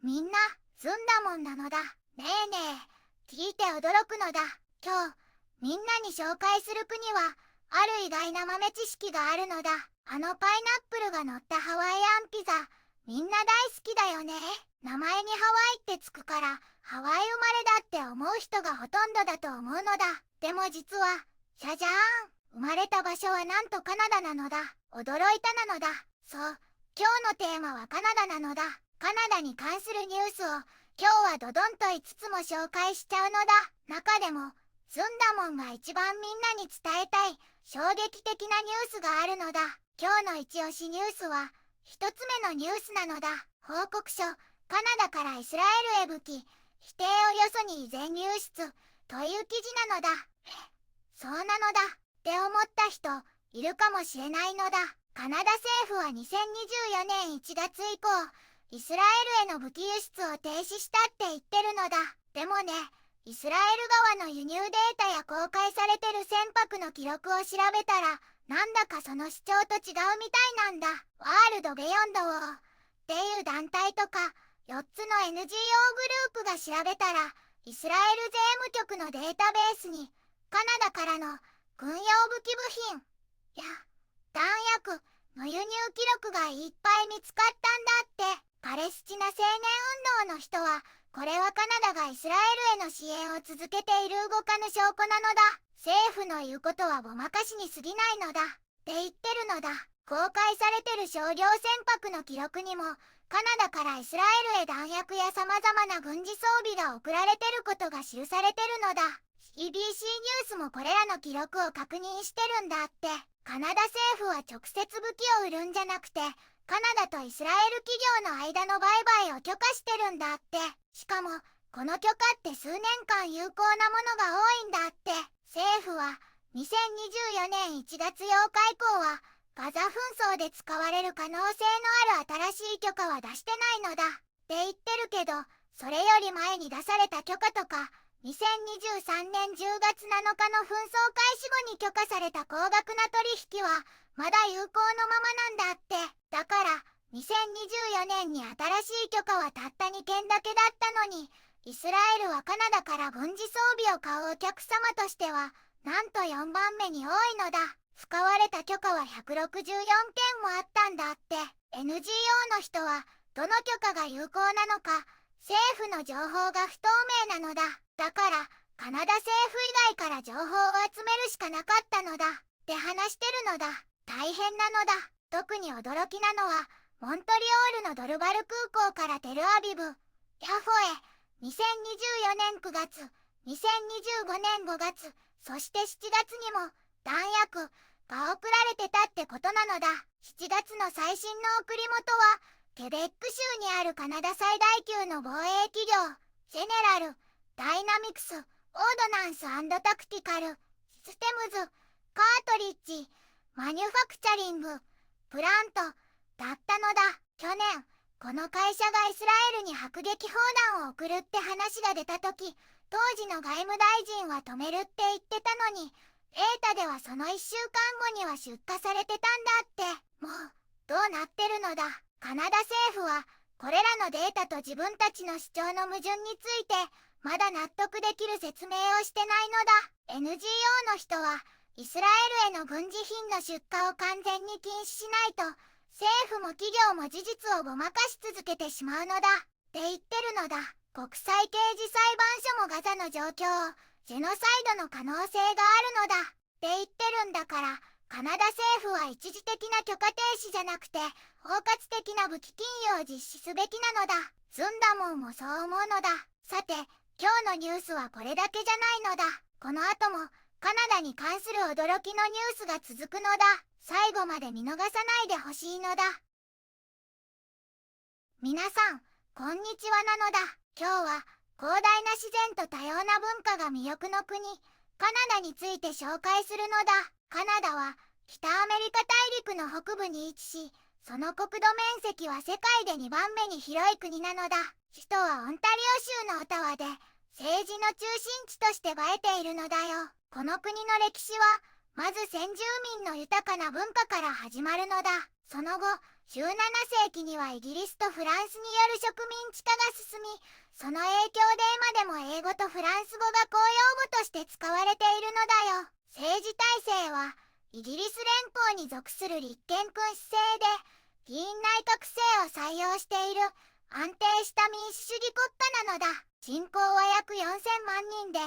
みんな、ずんだもんなのだ。ねえねえ、聞いて驚くのだ。今日、みんなに紹介する国は、ある意外な豆知識があるのだ。あのパイナップルが乗ったハワイアンピザ、みんな大好きだよね。名前にハワイってつくから、ハワイ生まれだって思う人がほとんどだと思うのだ。でも実は、じゃじゃーん。生まれた場所はなんとカナダなのだ。驚いたなのだ。そう、今日のテーマはカナダなのだ。カナダに関するニュースを今日はドドンと5つも紹介しちゃうのだ。中でもずんだもんが一番みんなに伝えたい衝撃的なニュースがあるのだ。今日の一押しニュースは1つ目のニュースなのだ。報告書、カナダからイスラエルへ武器否定をよそに依然入出という記事なのだ。そうなのだって思った人いるかもしれないのだ。カナダ政府は2024年1月以降イスラエルへの武器輸出を停止したって言ってるのだ。でもね、イスラエル側の輸入データや公開されてる船舶の記録を調べたら、なんだかその主張と違うみたいなんだ。ワールドベヨンドウォーっていう団体とか、4つの NGO グループが調べたら、イスラエル税務局のデータベースに、カナダからの軍用武器部品や弾薬の輸入記録がいっぱい見つかったんだって。パレスチナ青年運動の人は、これはカナダがイスラエルへの支援を続けている動かぬ証拠なのだ。政府の言うことはごまかしに過ぎないのだ。って言ってるのだ。公開されてる商業船舶の記録にも、カナダからイスラエルへ弾薬や様々な軍事装備が送られてることが記されてるのだ。CBC ニュースもこれらの記録を確認してるんだって。カナダ政府は直接武器を売るんじゃなくて、カナダとイスラエル企業の間の売買を許可してるんだって。しかも、この許可って数年間有効なものが多いんだって。政府は、2024年1月8日以降は、ガザ紛争で使われる可能性のある新しい許可は出してないのだ。って言ってるけど、それより前に出された許可とか、2023年10月7日の紛争開始後に許可された高額な取引は、まだ有効のままなんだって。だから、2024年に新しい許可はたった2件だけだったのに、イスラエルはカナダから軍事装備を買うお客様としては、なんと4番目に多いのだ。使われた許可は164件もあったんだって。NGO の人は、どの許可が有効なのか、政府の情報が不透明なのだ。だから、カナダ政府以外から情報を集めるしかなかったのだ。って話してるのだ。大変なのだ。特に驚きなのは、モントリオールのドルバル空港からテルアビブ、ヤフォへ、2024年9月、2025年5月、そして7月にも、弾薬が送られてたってことなのだ。7月の最新の送り元は、ケベック州にあるカナダ最大級の防衛企業、ジェネラル、ダイナミクス、オードナンス&タクティカル、システムズ、カートリッジ、マニュファクチャリング、プラント、だったのだ。去年、この会社がイスラエルに迫撃砲弾を送るって話が出た時、当時の外務大臣は止めるって言ってたのに、データではその1週間後には出荷されてたんだって。もう、どうなってるのだ。カナダ政府は、これらのデータと自分たちの主張の矛盾について、まだ納得できる説明をしてないのだ。NGO の人は、イスラエルへの軍事品の出荷を完全に禁止しないと、政府も企業も事実をごまかし続けてしまうのだ。って言ってるのだ。国際刑事裁判所もガザの状況を、ジェノサイドの可能性があるのだ。って言ってるんだから、カナダ政府は一時的な許可停止じゃなくて、包括的な武器禁輸を実施すべきなのだ。ずんだもんもそう思うのだ。さて、今日のニュースはこれだけじゃないのだ。この後も、カナダに関する驚きのニュースが続くのだ。最後まで見逃さないでほしいのだ。皆さん、こんにちはなのだ。今日は、広大な自然と多様な文化が魅力の国、カナダについて紹介するのだ。カナダは、北アメリカ大陸の北部に位置し、その国土面積は世界で2番目に広い国なのだ。首都はオンタリオ州のオタワで、政治の中心地として映えているのだよ。この国の歴史は、まず先住民の豊かな文化から始まるのだ。その後、17世紀にはイギリスとフランスによる植民地化が進み、その影響で今でも英語とフランス語が公用語として使われているのだよ。政治体制はイギリス連邦に属する立憲君主制で、議院内閣制を採用している安定した民主主義国家なのだ。人口は約4000万人で、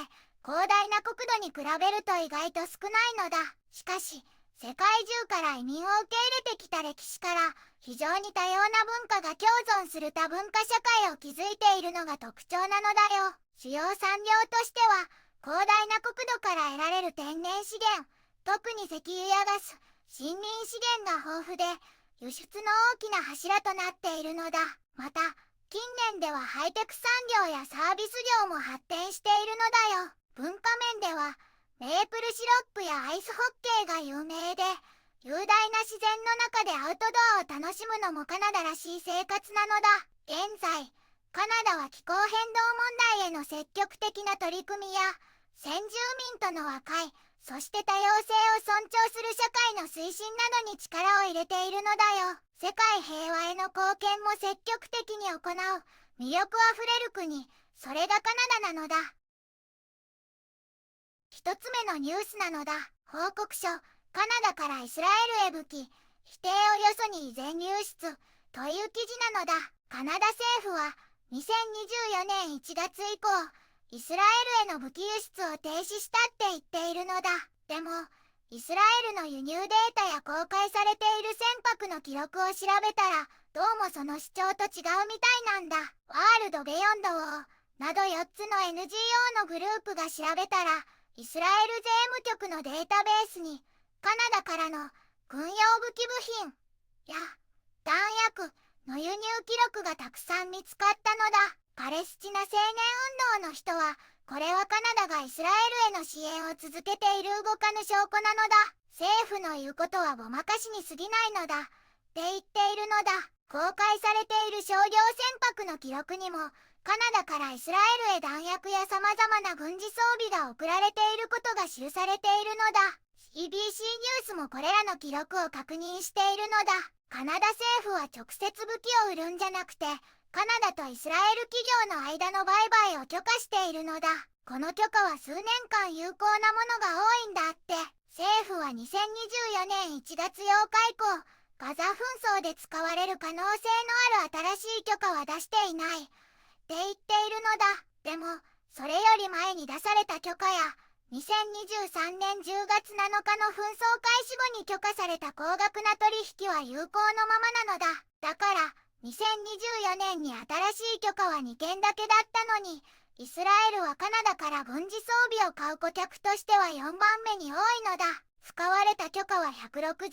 広大な国土に比べると意外と少ないのだ。しかし、世界中から移民を受け入れてきた歴史から、非常に多様な文化が共存する多文化社会を築いているのが特徴なのだよ。主要産業としては、広大な国土から得られる天然資源、特に石油やガス、森林資源が豊富で、輸出の大きな柱となっているのだ。また、近年ではハイテク産業やサービス業も発展しているのだよ。文化面では、メープルシロップやアイスホッケーが有名で、雄大な自然の中でアウトドアを楽しむのもカナダらしい生活なのだ。現在、カナダは気候変動問題への積極的な取り組みや、先住民との和解、そして多様性を尊重する社会の推進などに力を入れているのだよ。世界平和への貢献も積極的に行う魅力あふれる国、それがカナダなのだ。一つ目のニュースなのだ。報告書、カナダからイスラエルへ武器、否定をよそに依然輸出、という記事なのだ。カナダ政府は2024年1月以降、イスラエルへの武器輸出を停止したって言っているのだ。でも、イスラエルの輸入データや公開されている船舶の記録を調べたら、どうもその主張と違うみたいなんだ。ワールドベヨンドウォーなど4つの NGO のグループが調べたら、イスラエル税務局のデータベースに、カナダからの軍用武器部品や弾薬の輸入記録がたくさん見つかったのだ。パレスチナ青年運動の人は、これはカナダがイスラエルへの支援を続けている動かぬ証拠なのだ。政府の言うことはごまかしに過ぎないのだ。って言っているのだ。公開されている商業船舶の記録にも、カナダからイスラエルへ弾薬や様々な軍事装備が送られていることが記されているのだ。CBC ニュースもこれらの記録を確認しているのだ。カナダ政府は直接武器を売るんじゃなくて、カナダとイスラエル企業の間の売買を許可しているのだ。この許可は数年間有効なものが多いんだって。政府は2024年1月8日以降、ガザ紛争で使われる可能性のある新しい許可は出していない。って言っているのだ。でも、それより前に出された許可や、2023年10月7日の紛争開始後に許可された高額な取引は有効のままなのだ。だから、2024年に新しい許可は2件だけだったのに、イスラエルはカナダから軍事装備を買う顧客としては4番目に多いのだ。使われた許可は164件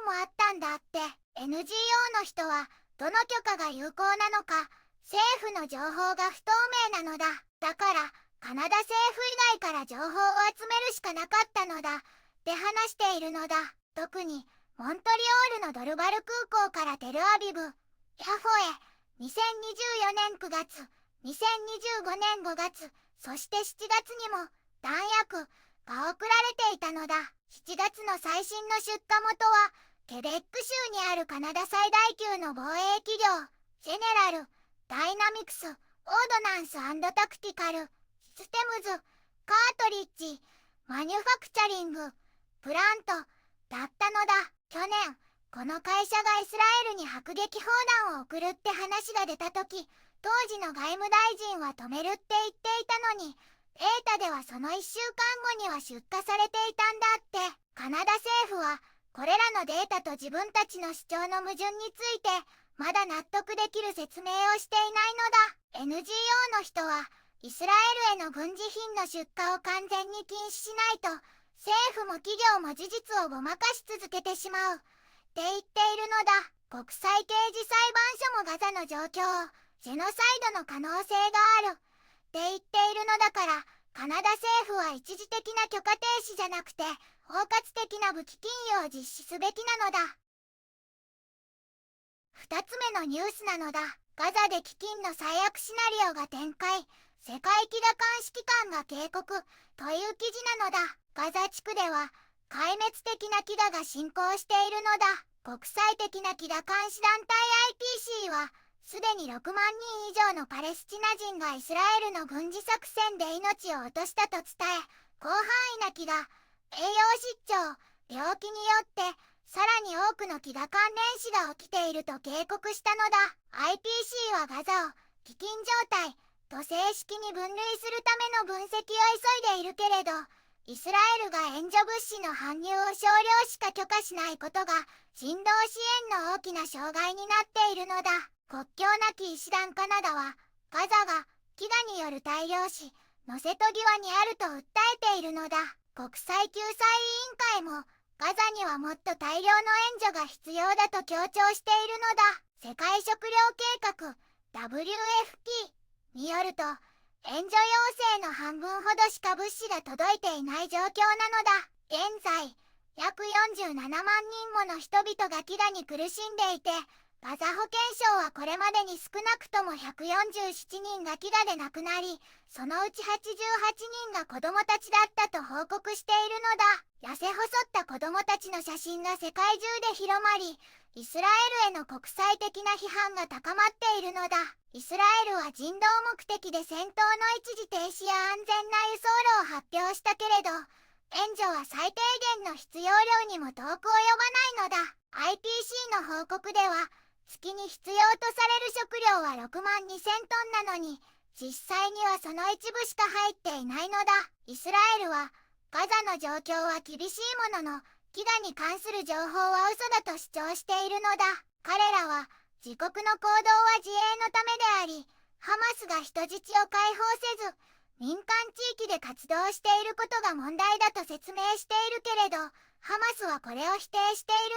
もあったんだって。NGO の人は、どの許可が有効なのか、政府の情報が不透明なのだ。だから、カナダ政府以外から情報を集めるしかなかったのだ。って話しているのだ。特に、モントリオールのドルバル空港からテルアビブ、ヤフォへ、2024年9月、2025年5月、そして7月にも、弾薬が送られていたのだ。7月の最新の出荷元は、ケベック州にあるカナダ最大級の防衛企業、ジェネラル、ダイナミクス、オードナンス&タクティカル、システムズ、カートリッジ、マニュファクチャリング、プラント、だったのだ。去年、この会社がイスラエルに迫撃砲弾を送るって話が出た時、当時の外務大臣は止めるって言っていたのに、データではその1週間後には出荷されていたんだって。カナダ政府は、これらのデータと自分たちの主張の矛盾について、まだ納得できる説明をしていないのだ。NGO の人は、イスラエルへの軍事品の出荷を完全に禁止しないと、政府も企業も事実をごまかし続けてしまう。って言っているのだ。国際刑事裁判所もガザの状況を、ジェノサイドの可能性がある。って言っているのだから、カナダ政府は一時的な許可停止じゃなくて、包括的な武器禁輸を実施すべきなのだ。二つ目のニュースなのだ。ガザで飢饉の最悪シナリオが展開。世界飢餓監視機関が警告。という記事なのだ。ガザ地区では、壊滅的な飢餓が進行しているのだ。国際的なキラ監視団体 IPC は、すでに6万人以上のパレスチナ人がイスラエルの軍事作戦で命を落としたと伝え、広範囲な飢餓、栄養失調、病気によって、さらに多くの飢餓関連死が起きていると警告したのだ。IPC はガザを飢饉状態と正式に分類するための分析を急いでいるけれど、イスラエルが援助物資の搬入を少量しか許可しないことが人道支援の大きな障害になっているのだ。国境なき医師団カナダは、ガザが飢餓による大量死の瀬戸際にあると訴えているのだ。国際救済委員会も、ガザにはもっと大量の援助が必要だと強調しているのだ。世界食糧計画 WFP によると、援助要請の半分ほどしか物資が届いていない状況なのだ。現在、約47万人もの人々が飢餓に苦しんでいて、ガザ保健省はこれまでに少なくとも147人が飢餓で亡くなり、そのうち88人が子供たちだったと報告しているのだ。痩せ細った子供たちの写真が世界中で広まり、イスラエルへの国際的な批判が高まっているのだ。イスラエルは人道目的で戦闘の一時停止や安全な輸送路を発表したけれど、援助は最低限の必要量にも遠く及ばないのだ。IPC の報告では、月に必要とされる食料は6万2000トンなのに、実際にはその一部しか入っていないのだ。イスラエルは、ガザの状況は厳しいものの、飢餓に関する情報は嘘だと主張しているのだ。彼らは、自国の行動は自衛のためであり、ハマスが人質を解放せず、民間地域で活動していることが問題だと説明しているけれど、ハマスはこれを否定している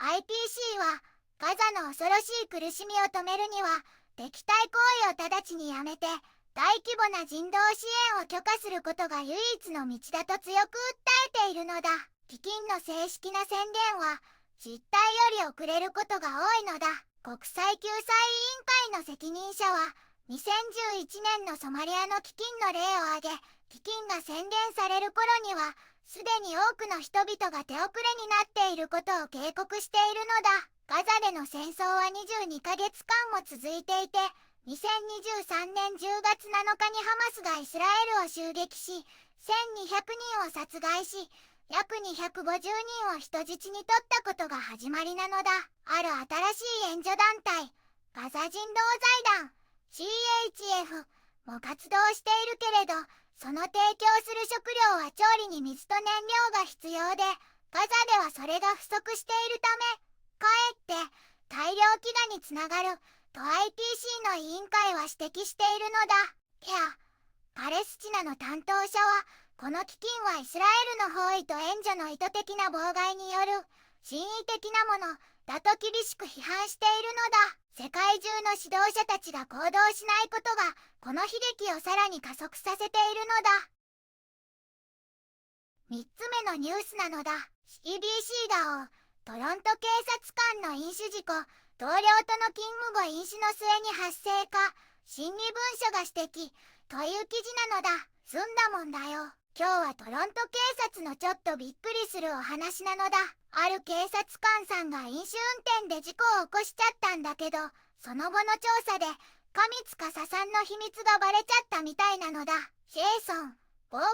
のだ。IPC は、ガザの恐ろしい苦しみを止めるには、敵対行為を直ちにやめて、大規模な人道支援を許可することが唯一の道だと強く訴えているのだ。飢饉の正式な宣言は、実態より遅れることが多いのだ。国際救済委員会の責任者は、2011年のソマリアの飢饉の例を挙げ、飢饉が宣言される頃には、すでに多くの人々が手遅れになっていることを警告しているのだ。ガザでの戦争は22ヶ月間も続いていて、2023年10月7日にハマスがイスラエルを襲撃し、1200人を殺害し、約250人を人質に取ったことが始まりなのだ。ある新しい援助団体、ガザ人道財団 CHF も活動しているけれど、その提供する食料は調理に水と燃料が必要で、ガザではそれが不足しているため、かえって大量飢餓につながると IPC の委員会は指摘しているのだ。いや、パレスチナの担当者は、この飢饉はイスラエルの包囲と援助の意図的な妨害による人為的なものだと厳しく批判しているのだ。世界中の指導者たちが行動しないことが、この悲劇をさらに加速させているのだ。3つ目のニュースなのだ。CBC が追うトロント警察官の飲酒事故、同僚との勤務後飲酒の末に発生か、審議文書が指摘という記事なのだ。済んだもんだよ。今日はトロント警察のちょっとびっくりするお話なのだ。ある警察官さんが飲酒運転で事故を起こしちゃったんだけど、その後の調査で、神司さんの秘密がバレちゃったみたいなのだ。ジェイソン・ボーグ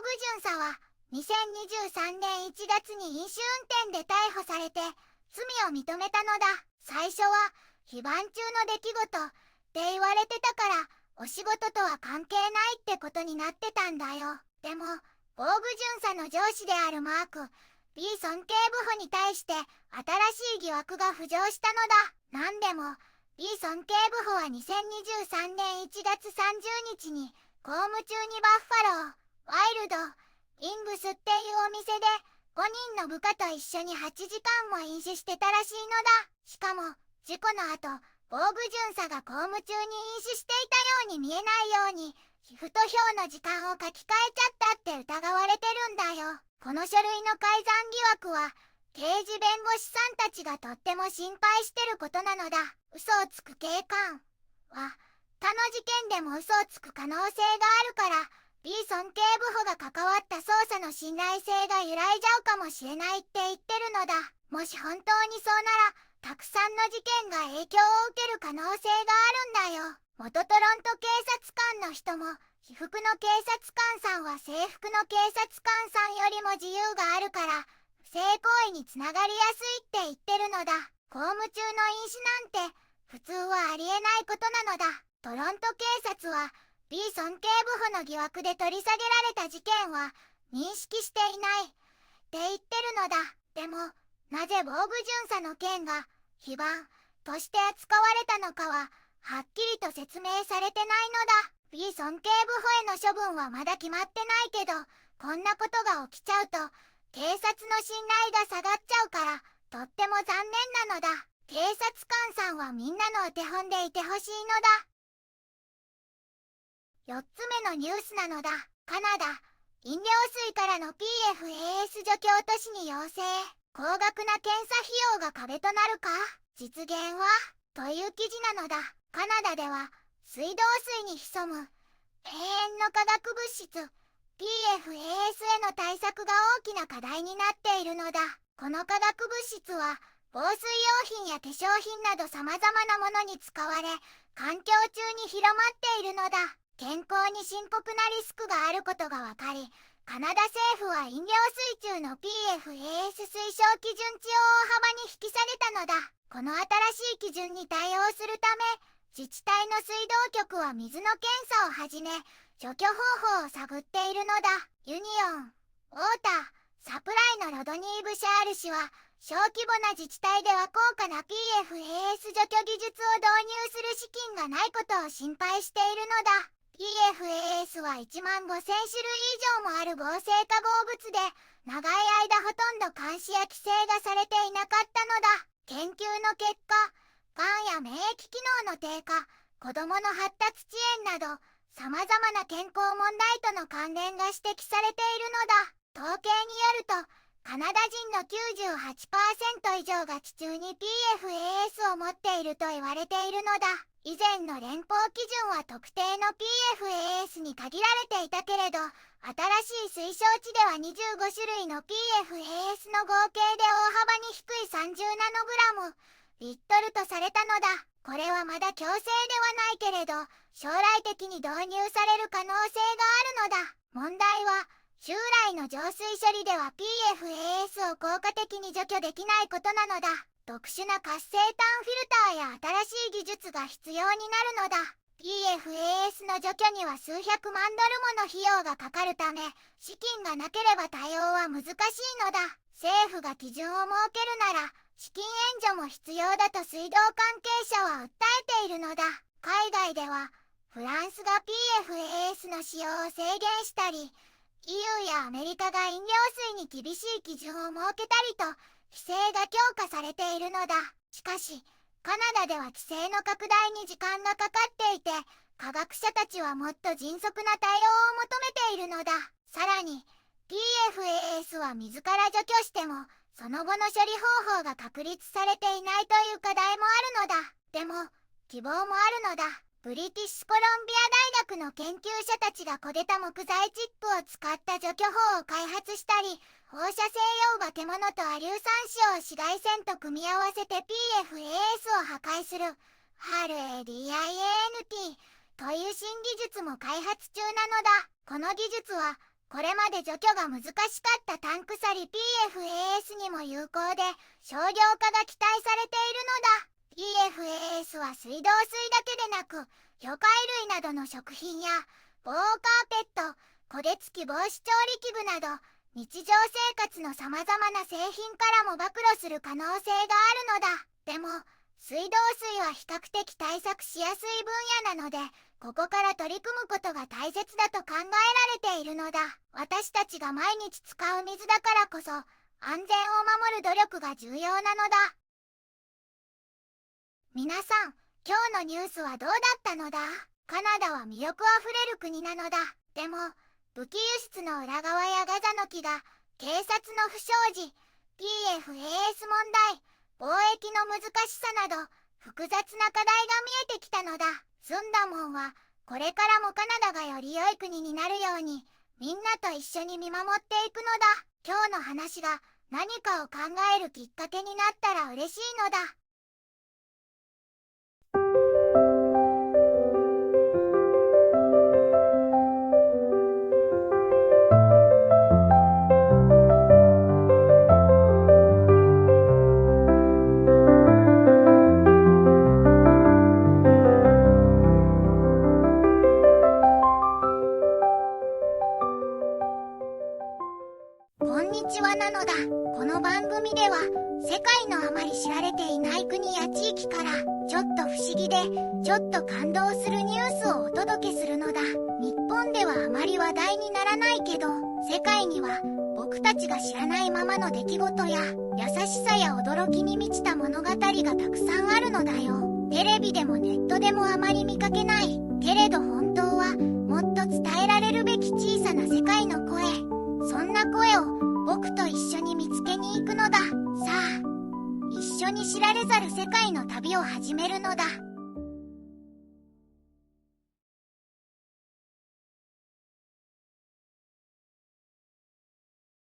巡査は、2023年1月に飲酒運転で逮捕されて、罪を認めたのだ。最初は、非番中の出来事って言われてたから、お仕事とは関係ないってことになってたんだよ。でも、ボーグ巡査の上司であるマーク、B 尊敬部補に対して新しい疑惑が浮上したのだ。なんでも、B 尊敬部補は2023年1月30日に、公務中にバッファロー、ワイルド、イングスっていうお店で、5人の部下と一緒に8時間も飲酒してたらしいのだ。しかも、事故の後、ボーグ巡査が公務中に飲酒していたように見えないように、皮膚投票の時間を書き換えちゃったって疑われてるんだよ。この書類の改ざん疑惑は、刑事弁護士さんたちがとっても心配してることなのだ。嘘をつく警官は、他の事件でも嘘をつく可能性があるから、B 尊敬部補が関わった捜査の信頼性が揺らいじゃうかもしれないって言ってるのだ。もし本当にそうなら、たくさんの事件が影響を受ける可能性があるんだよ。元トロント警察官の人も、被服の警察官さんは制服の警察官さんよりも自由があるから、不正行為につながりやすいって言ってるのだ。公務中の飲酒なんて、普通はありえないことなのだ。トロント警察は、B 尊警部補の疑惑で取り下げられた事件は、認識していないって言ってるのだ。でも、なぜ防具巡査の件が非番として扱われたのかははっきりと説明されてないのだ。 B 尊警部補への処分はまだ決まってないけど、こんなことが起きちゃうと警察の信頼が下がっちゃうからとっても残念なのだ。警察官さんはみんなのお手本でいてほしいのだ。4つ目のニュースなのだ。カナダ、飲料水からの PFAS 除去都市に要請。高額な検査費用が壁となるか、実現はという記事なのだ。カナダでは水道水に潜む永遠の化学物質 PFAS への対策が大きな課題になっているのだ。この化学物質は防水用品や化粧品など様々なものに使われ、環境中に広まっているのだ。健康に深刻なリスクがあることが分かり、カナダ政府は飲料水中の PFAS 推奨基準値を大幅に引き下げたのだ。この新しい基準に対応するため、自治体の水道局は水の検査をはじめ、除去方法を探っているのだ。ユニオン、ウォーター、サプライのロドニー・ブシャール氏は、小規模な自治体では高価な PFAS 除去技術を導入する資金がないことを心配しているのだ。PFAS は1万5,000種類以上もある合成化合物で、長い間ほとんど監視や規制がされていなかったのだ。研究の結果、がんや免疫機能の低下、子どもの発達遅延など、様々な健康問題との関連が指摘されているのだ。統計によると、カナダ人の 98% 以上が地中に PFAS を持っていると言われているのだ。以前の連邦基準は特定の PFAS に限られていたけれど、新しい推奨値では25種類の PFAS の合計で大幅に低い30ナノグラム、リットルとされたのだ。これはまだ強制ではないけれど、将来的に導入される可能性があるのだ。問題は、従来の浄水処理では PFAS を効果的に除去できないことなのだ。特殊な活性炭フィルターや新しい技術が必要になるのだ。PFAS の除去には数百万ドルもの費用がかかるため、資金がなければ対応は難しいのだ。政府が基準を設けるなら、資金援助も必要だと水道関係者は訴えているのだ。海外では、フランスが PFAS の使用を制限したり、EU やアメリカが飲料水に厳しい基準を設けたりと、規制が強化されているのだ。しかし、カナダでは規制の拡大に時間がかかっていて、科学者たちはもっと迅速な対応を求めているのだ。さらに、PFAS は水から除去しても、その後の処理方法が確立されていないという課題もあるのだ。でも、希望もあるのだ。ブリティッシュコロンビア大学の研究者たちが焦げた木材チップを使った除去法を開発したり、放射性用化獣とア硫酸紙を紫外線と組み合わせて PFAS を破壊する RADIANT という新技術も開発中なのだ。この技術は、これまで除去が難しかったタンクサリ PFAS にも有効で、商業化が期待されているのだ。PFAS は水道水だけでなく、魚介類などの食品や、防カーペット、焦げ付き防止調理器具など、日常生活の様々な製品からも暴露する可能性があるのだ。でも、水道水は比較的対策しやすい分野なので、ここから取り組むことが大切だと考えられているのだ。私たちが毎日使う水だからこそ、安全を守る努力が重要なのだ。皆さん、今日のニュースはどうだったのだ？カナダは魅力あふれる国なのだ。でも、武器輸出の裏側やガザの木が、警察の不祥事、PFAS 問題、貿易の難しさなど、複雑な課題が見えてきたのだ。スンダモンは、これからもカナダがより良い国になるように、みんなと一緒に見守っていくのだ。今日の話が、何かを考えるきっかけになったら嬉しいのだ。こんにちはなのだ。この番組では世界のあまり知られていない国や地域からちょっと不思議でちょっと感動するニュースをお届けするのだ。日本ではあまり話題にならないけど、世界には僕たちが知らないままの出来事や優しさや驚きに満ちた物語がたくさんあるのだよ。テレビでもネットでもあまり見かけないけれど、本当はもっと伝えられるべき小さな世界の声、そんな声を僕と一緒に見つけに行くのだ。さあ、一緒に知られざる世界の旅を始めるのだ。